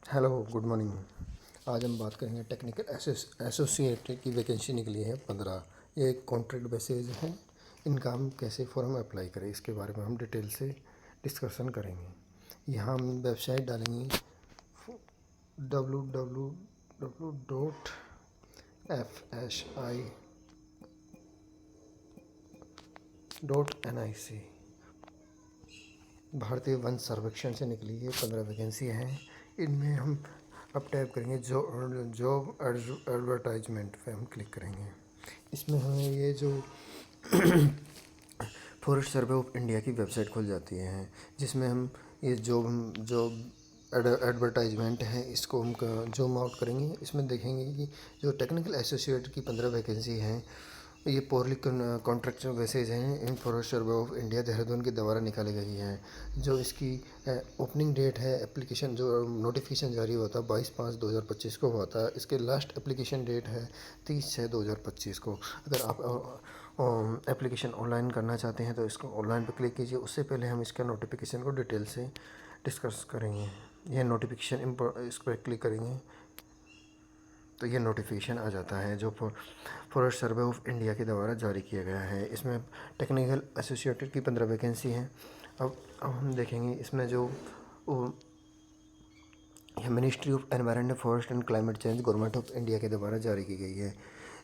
Hello, good morning. आज हम बात करेंगे टेक्निकल एसोसिएट की वैकेंसी निकली है 15। ये एक कॉन्ट्रैक्ट बेसिस है। इनका हम कैसे फॉर्म अप्लाई करें इसके बारे में हम डिटेल से डिस्कशन करेंगे। यहाँ हम वेबसाइट डालेंगे www.fsi.nic। भारतीय वन सर्वेक्षण से निकली ये 15 वैकेंसी हैं। इनमें हम अब टैप करेंगे जॉब एडवर्टाइजमेंट पे हम क्लिक करेंगे। इसमें हमें ये जो फॉरेस्ट सर्वे ऑफ इंडिया की वेबसाइट खुल जाती है, जिसमें हम ये जॉब एडवर्टाइजमेंट है इसको हम जूम आउट करेंगे। इसमें देखेंगे कि जो टेक्निकल एसोसिएट की 15 वैकेंसी हैं, ये पोरली कॉन्ट्रैक्चुअल बेसिस हैं इन forest survey of India Dehradun के द्वारा निकाली गई हैं। जो इसकी ओपनिंग डेट है, एप्लीकेशन जो नोटिफिकेशन जारी हुआ था 22/5/2025 को हुआ था। इसके लास्ट एप्लीकेशन डेट है 30/6/2025 को। अगर आप एप्लीकेशन ऑनलाइन करना चाहते हैं तो इसको ऑनलाइन पर क्लिक कीजिए। उससे पहले हम इसका नोटिफिकेशन को डिटेल से डिस्कस करेंगे। यह नोटिफिकेशन इस पर क्लिक करेंगे तो ये नोटिफिकेशन आ जाता है जो फॉरेस्ट सर्वे ऑफ इंडिया के द्वारा जारी किया गया है। इसमें टेक्निकल एसोसिएटेड की 15 वैकेंसी हैं। अब हम देखेंगे इसमें जो ministry of environment forest and climate change government of India के द्वारा जारी की गई है।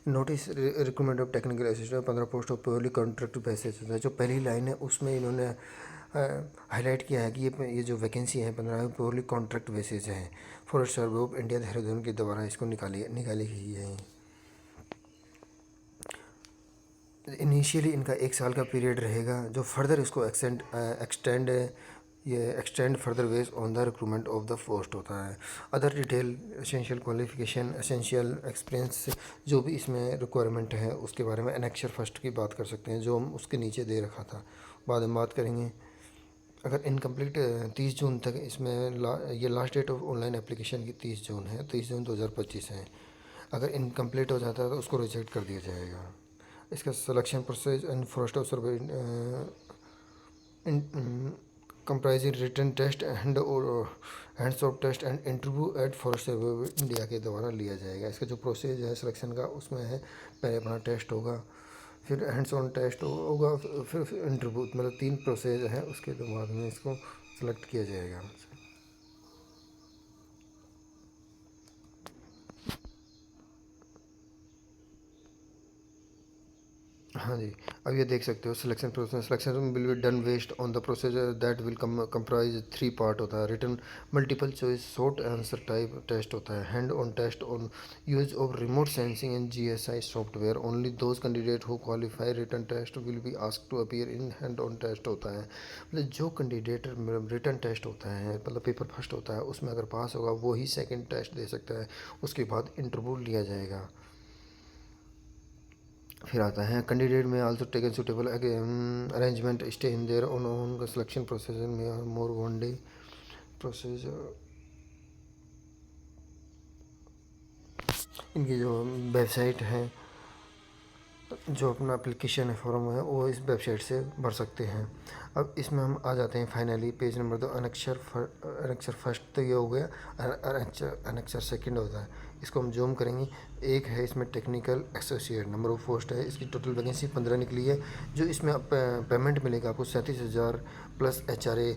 Notice recruitment of technical assistant 15 post of purely contract basis है। जो पहली लाइन है उसमें इन्होंने हाईलाइट किया है कि ये जो वैकेंसी है 15 प्योरली कॉन्ट्रैक्ट बेसिस है। Forest survey of India Dehradun के द्वारा इसको निकाली गई है। इनिशियली इनका 1 साल का पीरियड रहेगा, जो फर्दर इसको extend further base on the recruitment of the post होता है। Other detail essential qualification essential experience जो भी इसमें रिक्वायरमेंट है उसके बारे में एनेक्चर फर्स्ट की बात कर सकते हैं, जो हम उसके नीचे दे रखा था, बाद में बात करेंगे। अगर इनकम्प्लीट 30 जून तक इसमें ये last date of online application की 30 जून है, 30 जून 2025 है। अगर इनकम्प्लीट हो जाता है तो उसको रिजेक्ट कर दिया जाएगा। इसका selection process and forest of survey comprising written test and hands of test and interview at forest survey India के द्वारा लिया जाएगा। इसका जो प्रोसेस है सिलेक्शन का उसमें है, पहले अपना टेस्ट होगा, फिर हैंड्स ऑन टेस्ट होगा, फिर इंटरव्यू, मतलब 3 प्रोसेस है। उसके बाद में इसको सेलेक्ट किया जाएगा। हाँ जी, अब ये देख सकते हो selection process. Selection will be done based on the procedure that will comprise 3 part होता है। Written multiple choice short answer type test होता है। Hand on test on use of remote sensing and GSI software. Only those candidate who qualify written test will be asked to appear in hand on test होता है। मतलब जो candidate written test होता है, मतलब paper first होता है, उसमें अगर पास होगा वो ही सेकेंड टेस्ट दे सकता है। उसके बाद इंटरव्यू लिया जाएगा। फिर आता है कैंडिडेट में also taken suitable arrangement stay in their own selection process में मोर वन डे प्रोसेस। इनकी जो वेबसाइट है, जो अपना एप्लीकेशन है फॉर्म है वो इस वेबसाइट से भर सकते हैं। अब इसमें हम आ जाते हैं finally page number 2। Annexure first तो ये हो गया, अनेक्चर सेकंड होता है। इसको हम जूम करेंगे। एक है इसमें technical associate, number of post है। इसकी टोटल वैकेंसी 15 निकली है। जो इसमें पेमेंट मिलेगा आपको 37,000 प्लस एच आर ए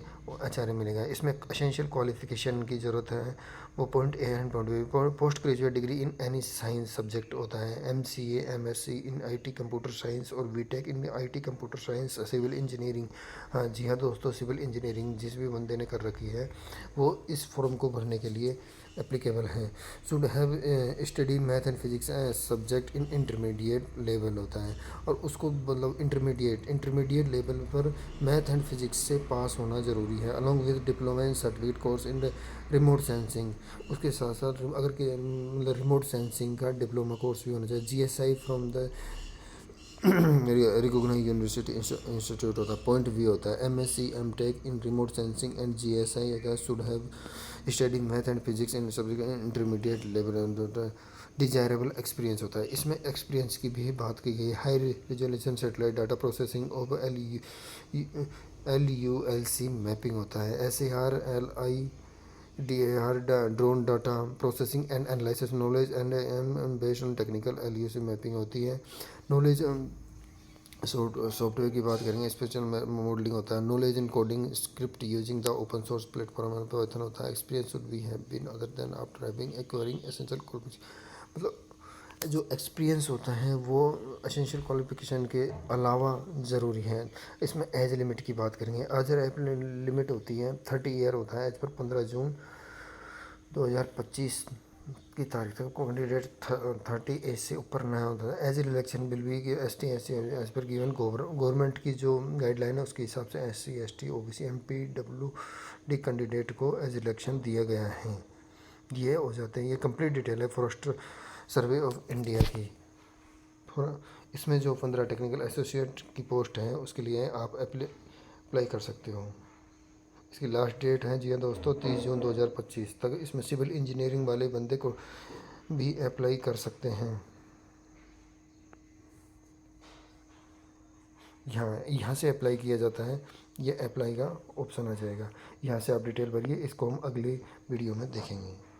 मिलेगा। इसमें एसेंशियल क्वालिफिकेशन की ज़रूरत है, वो point A and point B. Post graduate degree in any science subject होता है। MCA MSc in IT computer science और BTech in IT computer science civil engineering. हाँ जी हाँ दोस्तों, सिविल इंजीनियरिंग जिस भी बंदे ने कर रखी है वो इस फॉर्म को भरने के लिए एप्लीकेबल हैं। Should have study math and physics subject in intermediate level होता है, और उसको मतलब इंटरमीडिएट लेवल पर मैथ एंड फिजिक्स से पास होना ज़रूरी है। Along with diploma in certificate course in remote sensing. उसके साथ साथ अगर के मतलब रिमोट सेंसिंग का डिप्लोमा कोर्स भी होना चाहिए। GSI from the recognize university institute होता है। पॉइंट वी होता है MSc MTech in remote sensing and GSI अगर should have study math and physics in subject intermediate level. Desirable experience होता है। इसमें एक्सपीरियंस की भी बात की गई। High resolution satellite data processing of LULC mapping होता है। SAR LI DAR, drone data processing and analysis, knowledge and based on technical LUC mapping होती है। नॉलेज सॉफ्टवेयर की बात करेंगे, स्पेशल मॉडलिंग होता है। Knowledge in coding script using the open source platform Python होता है। Experience should be have been other than after having acquiring essential qualification, मतलब जो एक्सपीरियंस होता है वो एसेंशियल क्वालिफिकेशन के अलावा ज़रूरी है। इसमें एज लिमिट की बात करेंगे। एज लिमिट होती है 30 ईयर होता है। एज पर 15 जून 2025 की तारीख तक कैंडिडेट 30 एज से ऊपर नहीं होता है। एज इलेक्शन बिल भी ST SC as per given government की जो गाइडलाइन है उसके हिसाब से SC ST OBC MPWD candidate को एज इलेक्शन दिया गया है। ये हो जाते हैं। ये कंप्लीट डिटेल है फॉरेस्ट सर्वे ऑफ इंडिया की। इसमें जो 15 टेक्निकल एसोसिएट की पोस्ट हैं उसके लिए आप अप्लाई कर सकते हो। इसकी लास्ट डेट है जी हाँ दोस्तों 30 जून 2025 तक। इसमें सिविल इंजीनियरिंग वाले बंदे को भी अप्लाई कर सकते हैं। यहाँ से अप्लाई किया जाता है, ये अप्लाई का ऑप्शन आ जाएगा। यहाँ से आप डिटेल भरिए, इसको हम अगले वीडियो में देखेंगे।